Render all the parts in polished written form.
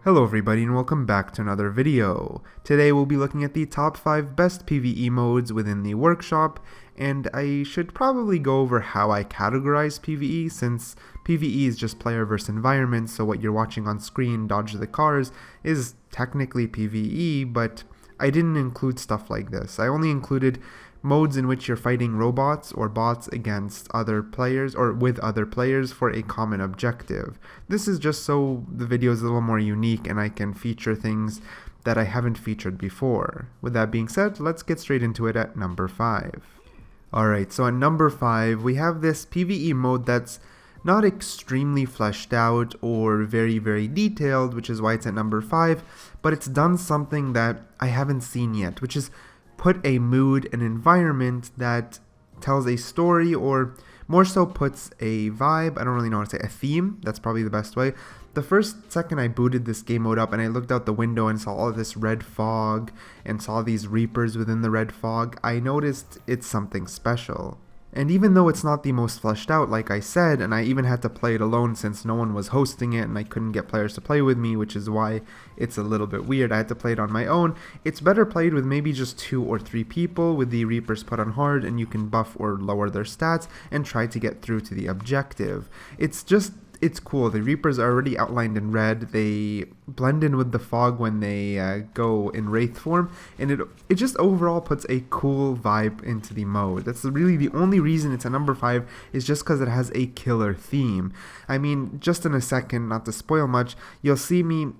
Hello everybody and welcome back to another video. Today we'll be looking at the top 5 best PvE modes within the workshop, and I should probably go over how I categorize PvE, since PvE is just player versus environment, so what you're watching on screen, dodge the cars, is technically PvE, but I didn't include stuff like this. I only included modes in which you're fighting robots or bots against other players or with other players for a common objective. This is just so the video is a little more unique and I can feature things that I haven't featured before. With that being said, let's get straight into it at number 5. Alright, so at number 5 we have this PvE mode that's not extremely fleshed out or very detailed, which is why it's at number 5, but it's done something that I haven't seen yet, which is put a mood and environment that tells a story, or more so puts a vibe. I don't really know how to say, a theme. That's probably the best way. The first second I booted this game mode up and I looked out the window and saw all of this red fog and saw these reapers within the red fog, I noticed it's something special. And even though it's not the most fleshed out, like I said, and I even had to play it alone since no one was hosting it and I couldn't get players to play with me, which is why it's a little bit weird. I had to play it on my own. It's better played with maybe just 2 or 3 people with the Reapers put on hard, and you can buff or lower their stats and try to get through to the objective. It's cool. The Reapers are already outlined in red. They blend in with the fog when they go in Wraith form, and it just overall puts a cool vibe into the mode. That's really the only reason it's a number 5, is just because it has a killer theme. I mean, just in a second, not to spoil much, you'll see me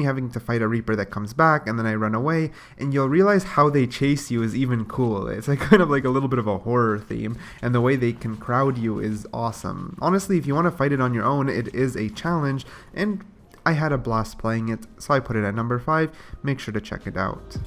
having to fight a Reaper that comes back, and then I run away, and you'll realize how they chase you is even cool. It's like kind of like a little bit of a horror theme, and the way they can crowd you is awesome. Honestly, if you want to fight it on your own, it is a challenge, and I had a blast playing it, so I put it at number 5. Make sure to check it out.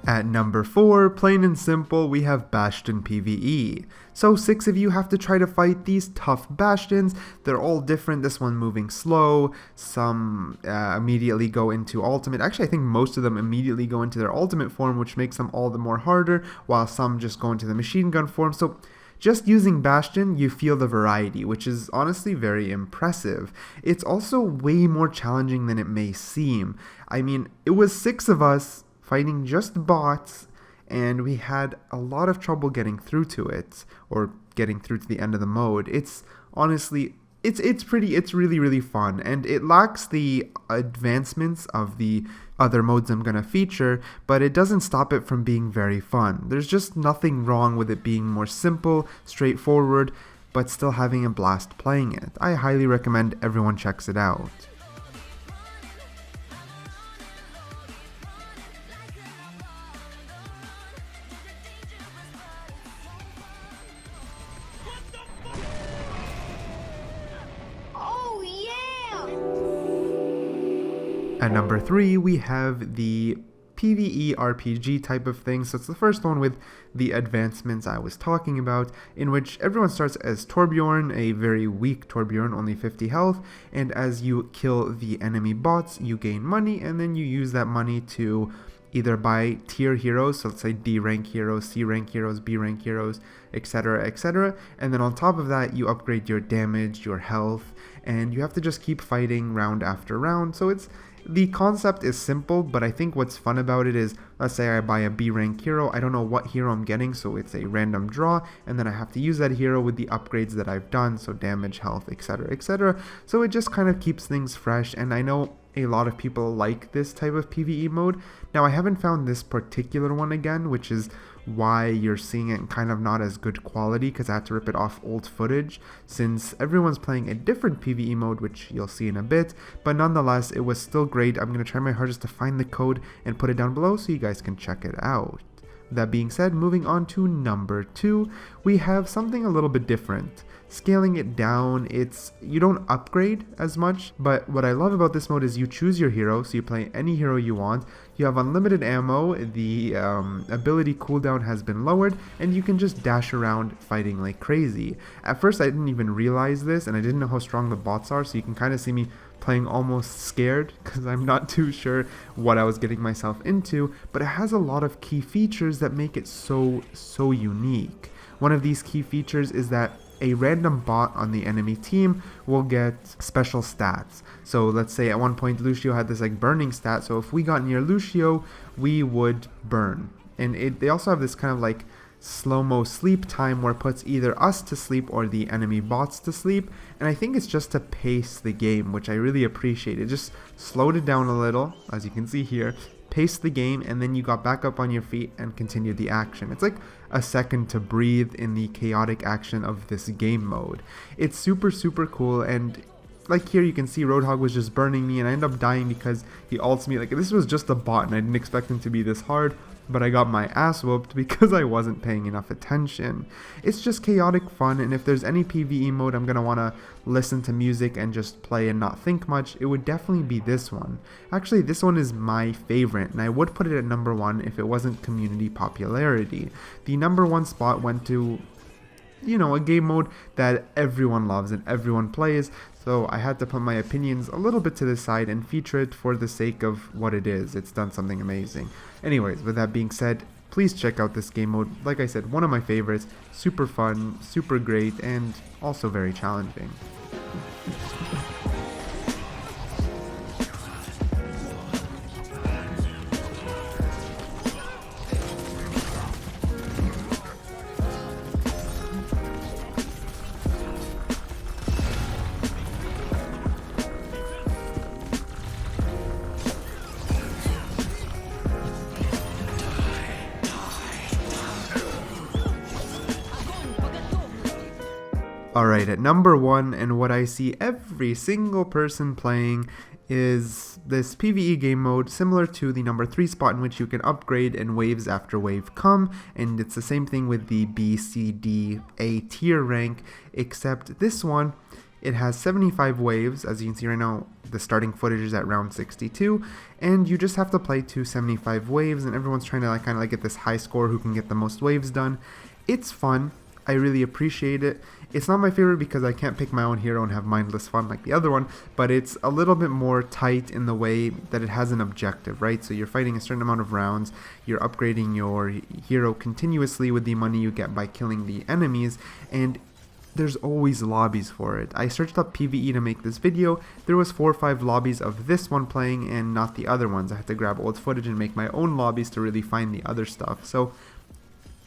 At number 4, plain and simple, we have Bastion PvE. So 6 of you have to try to fight these tough Bastions. They're all different, this one moving slow, some immediately go into ultimate. Actually, I think most of them immediately go into their ultimate form, which makes them all the more harder, while some just go into the machine gun form. So just using Bastion, you feel the variety, which is honestly very impressive. It's also way more challenging than it may seem. I mean, it was 6 of us fighting just bots, and we had a lot of trouble getting through to it, or getting through to the end of the mode. It's honestly, it's really fun, and it lacks the advancements of the other modes I'm gonna feature, but it doesn't stop it from being very fun. There's just nothing wrong with it being more simple, straightforward, but still having a blast playing it. I highly recommend everyone checks it out. At number 3, we have the PvE RPG type of thing. So it's the first one with the advancements I was talking about, in which everyone starts as Torbjorn, a very weak Torbjorn, only 50 health, and as you kill the enemy bots, you gain money, and then you use that money to either buy tier heroes, so let's say D rank heroes, C rank heroes, B rank heroes, etc, and then on top of that you upgrade your damage, your health, and you have to just keep fighting round after round. So the concept is simple, but I think what's fun about it is, let's say I buy a B rank hero, I don't know what hero I'm getting, so it's a random draw, and then I have to use that hero with the upgrades that I've done, so damage, health, etc. So it just kind of keeps things fresh, and I know a lot of people like this type of PvE mode. Now, I haven't found this particular one again, which is why you're seeing it kind of not as good quality, because I had to rip it off old footage, since everyone's playing a different PvE mode, which you'll see in a bit, but nonetheless, it was still great. I'm going to try my hardest to find the code and put it down below so you guys can check it out. That being said, moving on to number 2, we have something a little bit different. Scaling it down, you don't upgrade as much, but what I love about this mode is you choose your hero, so you play any hero you want. You have unlimited ammo, the ability cooldown has been lowered, and you can just dash around fighting like crazy. At first I didn't even realize this, and I didn't know how strong the bots are, so you can kind of see me playing almost scared because I'm not too sure what I was getting myself into, but it has a lot of key features that make it so unique. One of these key features is that a random bot on the enemy team will get special stats. So let's say at one point Lucio had this like burning stat, so if we got near Lucio, we would burn. And they also have this kind of like slow-mo sleep time where it puts either us to sleep or the enemy bots to sleep, and I think it's just to pace the game, which I really appreciate. It just slowed it down a little, as you can see here, paced the game, and then you got back up on your feet and continued the action. It's like a second to breathe in the chaotic action of this game mode. It's super cool, and like here you can see Roadhog was just burning me and I ended up dying because he ults me. Like this was just a bot and I didn't expect him to be this hard, but I got my ass whooped because I wasn't paying enough attention. It's just chaotic fun, and if there's any PvE mode I'm gonna wanna listen to music and just play and not think much, it would definitely be this one. Actually, this one is my favorite, and I would put it at number 1 if it wasn't community popularity. The number 1 spot went to, you know, a game mode that everyone loves and everyone plays, so I had to put my opinions a little bit to the side and feature it for the sake of what it is. It's done something amazing. Anyways, with that being said, please check out this game mode. Like I said, one of my favorites, super fun, super great, and also very challenging. Alright, at number 1, and what I see every single person playing, is this PvE game mode similar to the number 3 spot, in which you can upgrade and waves after wave come, and it's the same thing with the B, C, D, A tier rank, except this one, it has 75 waves. As you can see right now, the starting footage is at round 62, and you just have to play to 75 waves, and everyone's trying to kind of get this high score who can get the most waves done. It's fun. I really appreciate it. It's not my favorite because I can't pick my own hero and have mindless fun like the other one, but it's a little bit more tight in the way that it has an objective, right? So you're fighting a certain amount of rounds, you're upgrading your hero continuously with the money you get by killing the enemies, and there's always lobbies for it. I searched up PvE to make this video. There was 4 or 5 lobbies of this one playing and not the other ones. I had to grab old footage and make my own lobbies to really find the other stuff. So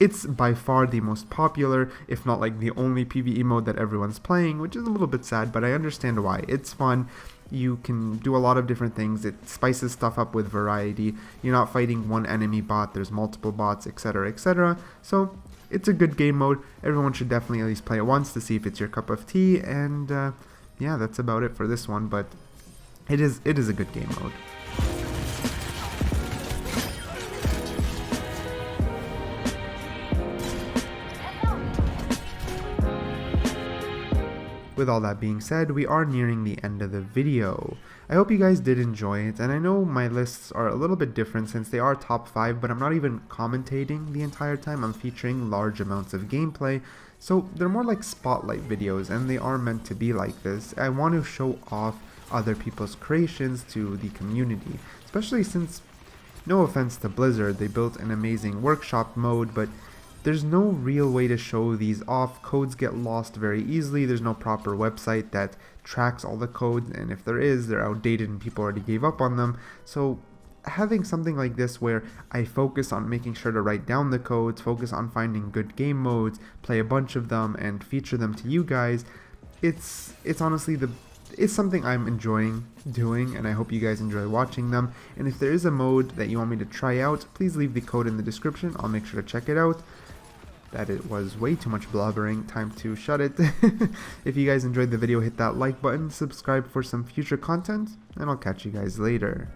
it's by far the most popular, if not like the only PvE mode that everyone's playing, which is a little bit sad, but I understand why. It's fun. You can do a lot of different things. It spices stuff up with variety. You're not fighting one enemy bot, there's multiple bots, etc, etc. So it's a good game mode. Everyone should definitely at least play it once to see if it's your cup of tea, and yeah, that's about it for this one, but it is a good game mode. With all that being said, we are nearing the end of the video. I hope you guys did enjoy it, and I know my lists are a little bit different since they are top 5, but I'm not even commentating the entire time. I'm featuring large amounts of gameplay, so they're more like spotlight videos, and they are meant to be like this. I want to show off other people's creations to the community, especially since, no offense to Blizzard, they built an amazing workshop mode, but there's no real way to show these off. Codes get lost very easily. There's no proper website that tracks all the codes, and if there is, they're outdated and people already gave up on them. So having something like this where I focus on making sure to write down the codes, focus on finding good game modes, play a bunch of them, and feature them to you guys, it's honestly it's something I'm enjoying doing, and I hope you guys enjoy watching them. And if there is a mode that you want me to try out, please leave the code in the description. I'll make sure to check it out. That it was way too much blubbering, time to shut it. If you guys enjoyed the video, hit that like button, subscribe for some future content, and I'll catch you guys later.